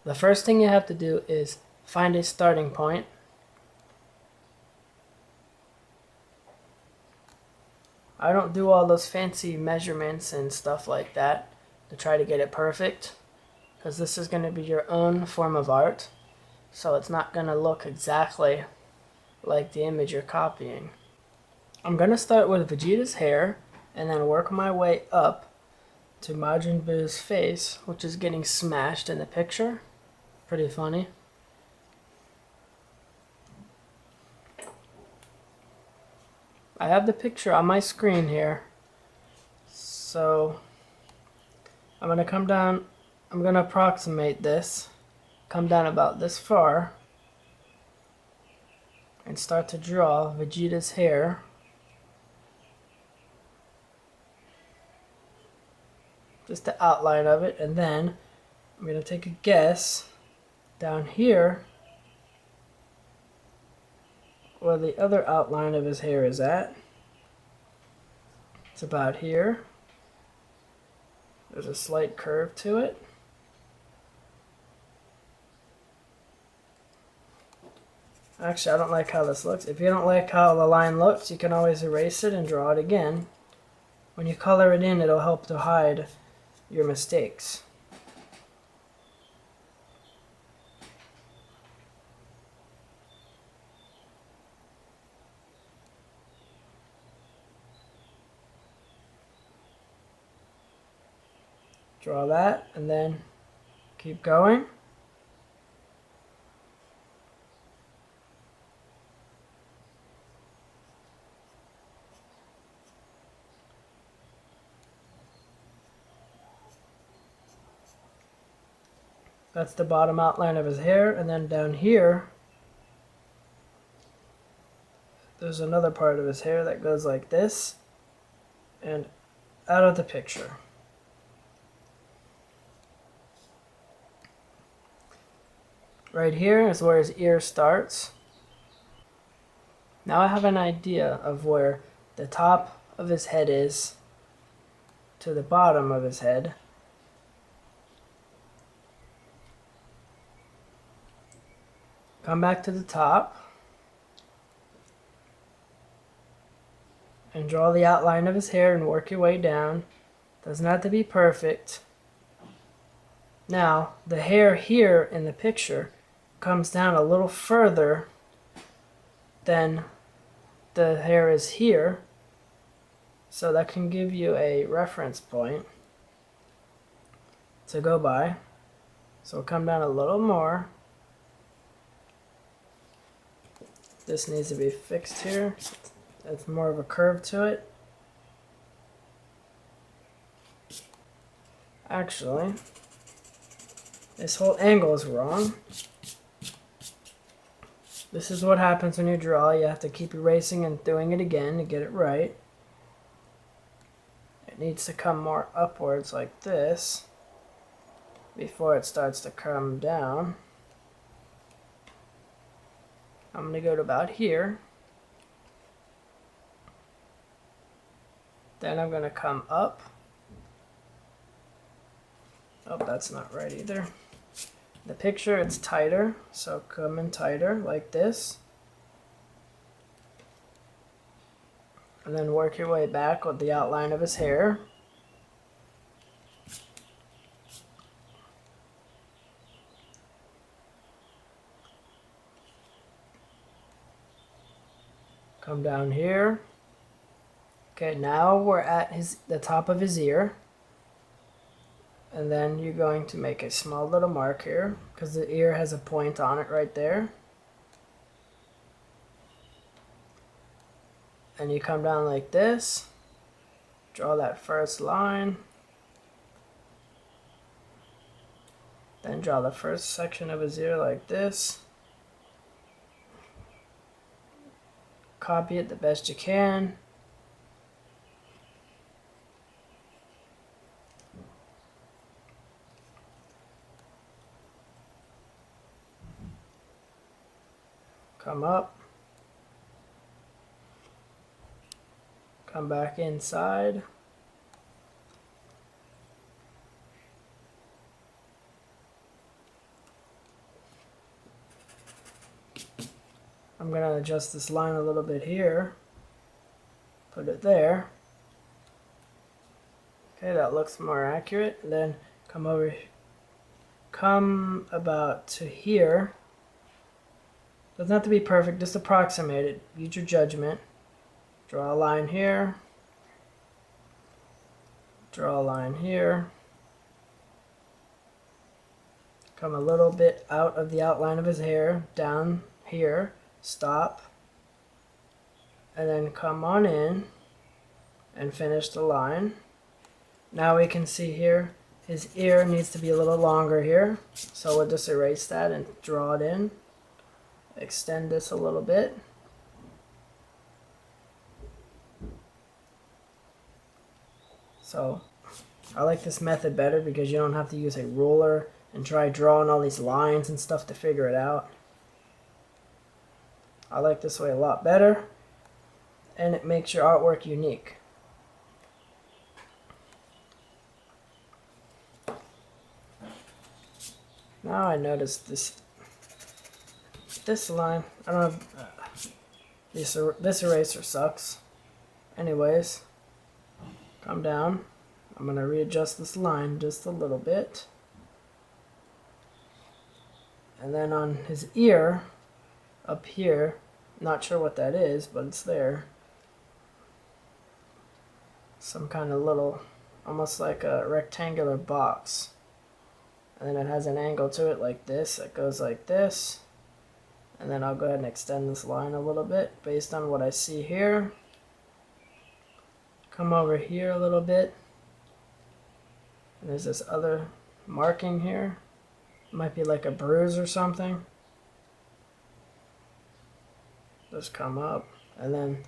The first thing you have to do is find a starting point. I don't do all those fancy measurements and stuff like that to try to get it perfect, because this is going to be your own form of art, so it's not going to look exactly like the image you're copying. I'm going to start with Vegeta's hair and then work my way up to Majin Buu's face, which is getting smashed in the picture. Pretty funny. I have the picture on my screen here, so I'm going to come down, I'm going to approximate this, come down about this far, and start to draw Vegeta's hair. Just the outline of it, and then I'm going to take a guess down here where the other outline of his hair is at. It's about here. There's a slight curve to it. Actually, I don't like how this looks. If you don't like how the line looks, you can always erase it and draw it again. When you color it in, it'll help to hide your mistakes. Draw that and then keep going. That's the bottom outline of his hair, and then down here there's another part of his hair that goes like this and out of the picture. Right here is where his ear starts. Now I have an idea of where the top of his head is to the bottom of his head. Come back to the top and draw the outline of his hair and work your way down. Doesn't have to be perfect. Now, the hair here in the picture comes down a little further than the hair is here, so that can give you a reference point to go by. So come down a little more. This needs to be fixed here. It's more of a curve to it. Actually, this whole angle is wrong. This is what happens when you draw. You have to keep erasing and doing it again to get it right. It needs to come more upwards like this before it starts to come down. I'm going to go to about here. Then I'm going to come up. Oh, that's not right either. The picture, it's tighter, so come in tighter like this. And then work your way back with the outline of his hair. Come down here. Okay, now we're at the top of his ear. And then you're going to make a small little mark here, because the ear has a point on it right there. And you come down like this. Draw that first line. Then draw the first section of his ear like this. Copy it the best you can. Come up. Come back inside. I'm going to adjust this line a little bit here. Put it there. Okay, that looks more accurate. Then come about to here. Doesn't have to be perfect, just approximate it. Use your judgment. Draw a line here. Draw a line here. Come a little bit out of the outline of his hair, down here, stop, and then come on in and finish the line. Now we can see here, his ear needs to be a little longer here, so we'll just erase that and draw it in. Extend this a little bit. So I like this method better because you don't have to use a ruler and try drawing all these lines and stuff to figure it out. I like this way a lot better, and it makes your artwork unique. Now I notice this line, I don't know, this eraser sucks. Anyways, come down. I'm going to readjust this line just a little bit. And then on his ear, up here, not sure what that is, but it's there. Some kind of little, almost like a rectangular box. And then it has an angle to it like this. It goes like this. And then I'll go ahead and extend this line a little bit based on what I see here. Come over here a little bit. And there's this other marking here. It might be like a bruise or something. Just come up. And then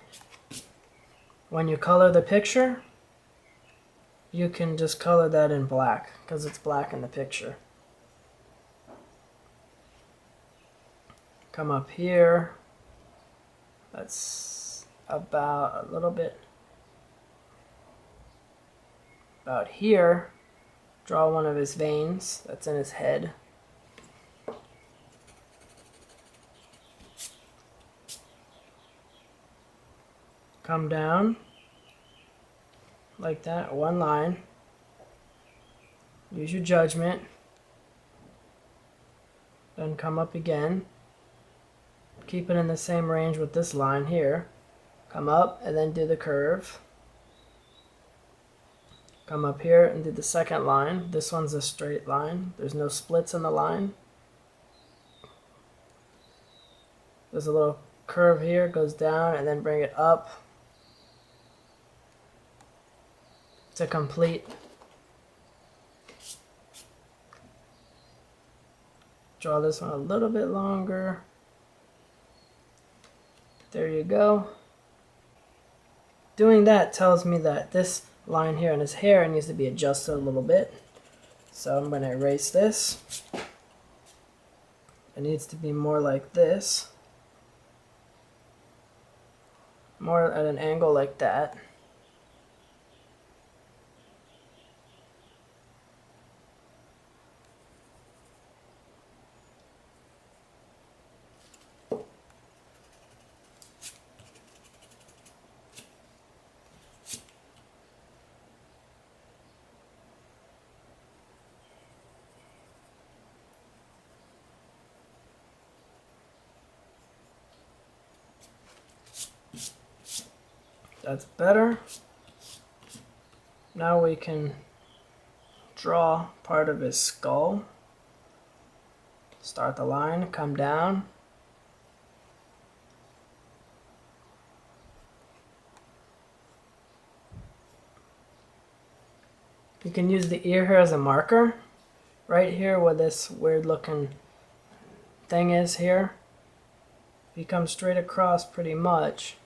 when you color the picture, you can just color that in black because it's black in the picture. Come up here. That's about a little bit about here. Draw one of his veins that's in his head. Come down like that, one line. Use your judgment. Then come up again. Keep it in the same range with this line here. Come up and then do the curve. Come up here and do the second line. This one's a straight line. There's no splits in the line. There's a little curve here, goes down and then bring it up to complete. Draw this one a little bit longer. There you go. Doing that tells me that this line here in his hair needs to be adjusted a little bit. So I'm going to erase this. It needs to be more like this. More at an angle like that. That's better. Now we can draw part of his skull. Start the line, come down. You can use the ear here as a marker. Right here where this weird looking thing is here. If you come straight across pretty much,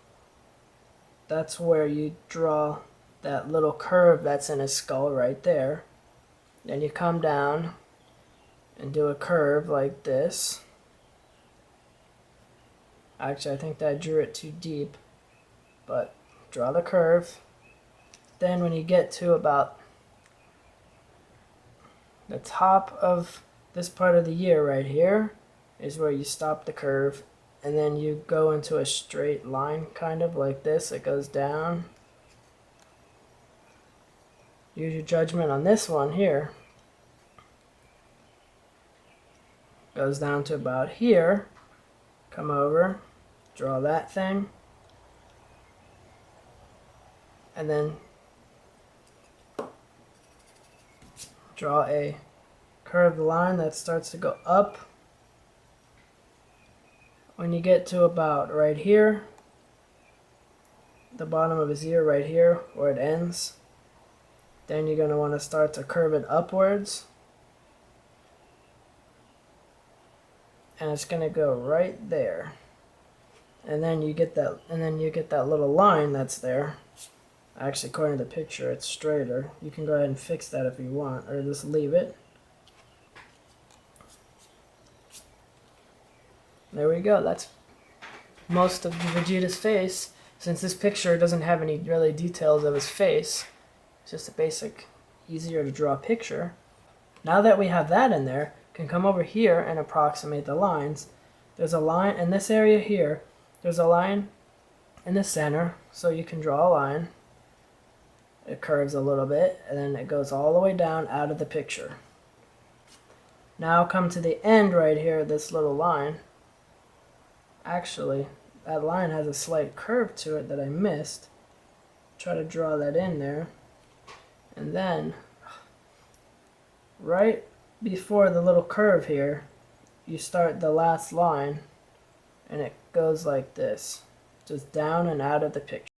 that's where you draw that little curve that's in his skull right there. Then you come down and do a curve like this. Actually, I think that I drew it too deep, but draw the curve. Then when you get to about the top of this part of the ear right here is where you stop the curve and then you go into a straight line, kind of like this. It goes down. Use your judgment on this one here. Goes down to about here. Come over, draw that thing, and then draw a curved line that starts to go up. When you get to about right here, the bottom of his ear right here where it ends, then you're going to want to start to curve it upwards. And it's going to go right there. And then you get that little line that's there. Actually, according to the picture, it's straighter. You can go ahead and fix that if you want, or just leave it. There we go. That's most of Vegeta's face. Since this picture doesn't have any really details of his face, it's just a basic, easier to draw picture. Now that we have that in there, can come over here and approximate the lines. There's a line in this area here. There's a line in the center, so you can draw a line. It curves a little bit, and then it goes all the way down out of the picture. Now come to the end right here, this little line. Actually, that line has a slight curve to it that I missed. Try to draw that in there. And then, right before the little curve here, you start the last line, and it goes like this, just down and out of the picture.